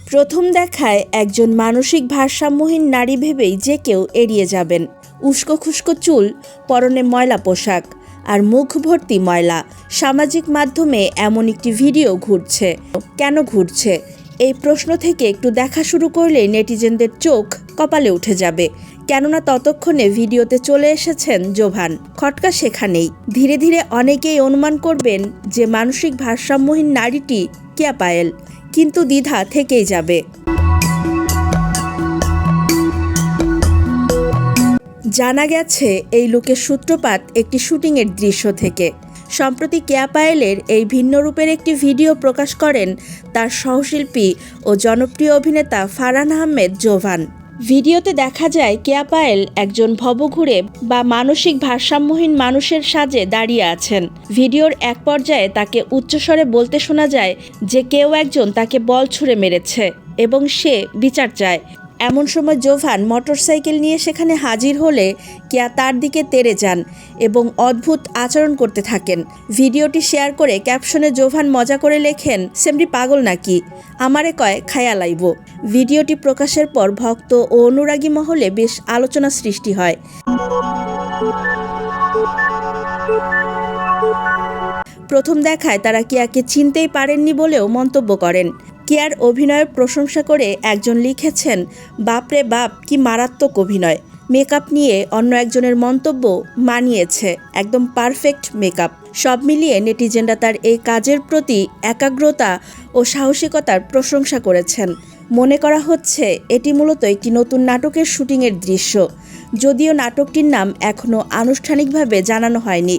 প্রথম দেখায় একজন মানসিক ভারসাম্যহীন নারী ভেবেই যে কেউ এড়িয়ে যাবেন। উস্কো খুস্কো চুল, পরনে ময়লা পোশাক আর মুখ ভর্তি ময়লা। সামাজিক মাধ্যমে এমন একটি ভিডিও ঘুরছে। কেন ঘুরছে? এই প্রশ্ন থেকে একটু দেখা শুরু করলেই নেটিজেনদের চোখ কপালে উঠে যাবে। কেননা ততক্ষণে ভিডিওতে চলে এসেছেন জোভান। খটকা সেখানেই। ধীরে ধীরে অনেকেই অনুমান করবেন যে মানসিক ভারসাম্যহীন নারীটি কেয়া পায়েল, কিন্তু দ্বিধা থেকেই যাবে। জানা গেছে এই লুকের সূত্রপাত একটি শুটিংয়ের দৃশ্য থেকে। সম্প্রতি কেয়া পায়েলের এই ভিন্ন রূপের একটি ভিডিও প্রকাশ করেন তার সহশিল্পী ও জনপ্রিয় অভিনেতা ফারহান আহমেদ জোভান। ভিডিওতে দেখা যায় কেয়া পায়েল একজন ভবঘুরে বা মানসিক ভারসাম্যহীন মানুষের সাজে দাঁড়িয়ে আছেন। ভিডিওর এক পর্যায়ে তাকে উচ্চস্বরে বলতে শোনা যায় যে কেউ একজন তাকে বল ছুঁড়ে মেরেছে এবং সে বিচার চায়। এমন সময় জোভান মোটরসাইকেল নিয়ে সেখানে হাজির হলে কেয়া তার দিকে তেড়ে যান এবং অদ্ভুত আচরণ করতে থাকেন। ভিডিওটি শেয়ার করে ক্যাপশনে জোভান মজা করে লেখেন, সেমরি পাগল নাকি, আমারে কয় খায়া লাইব। ভিডিওটি প্রকাশের পর ভক্ত ও অনুরাগী মহলে বেশ আলোচনা সৃষ্টি হয়। প্রথম দেখায় তারা কেয়াকে চিনতেই পারেননি বলেও মন্তব্য করেন। কেয়ার অভিনয়ের প্রশংসা করে একজন লিখেছেন, বাপরে বাপ কি মারাত্মক অভিনয়। মেকআপ নিয়ে অন্য একজনের মন্তব্য, মানিয়েছে, একদম পারফেক্ট মেকআপ। সব মিলিয়ে নেটিজেনরা তার এই কাজের প্রতি একাগ্রতা ও সাহসিকতার প্রশংসা করেছেন। মনে করা হচ্ছে এটি মূলত একটি নতুন নাটকের শুটিংয়ের দৃশ্য, যদিও নাটকটির নাম এখনও আনুষ্ঠানিকভাবে জানানো হয়নি।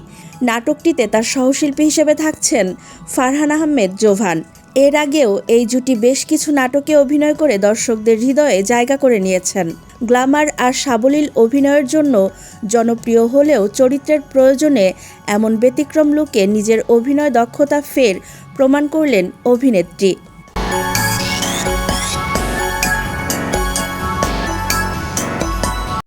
নাটকটিতে তার সহশিল্পী হিসেবে থাকছেন ফারহান আহমেদ জোভান। এর আগেও এই জুটি বেশ কিছু নাটকে অভিনয় করে দর্শকদের হৃদয়ে জায়গা করে নিয়েছেন। গ্ল্যামার আর সাবলীল অভিনয়ের জন্য জনপ্রিয় হলেও চরিত্রের প্রয়োজনে এমন ব্যতিক্রম লুকে নিজের অভিনয় দক্ষতা ফের প্রমাণ করলেন অভিনেত্রী।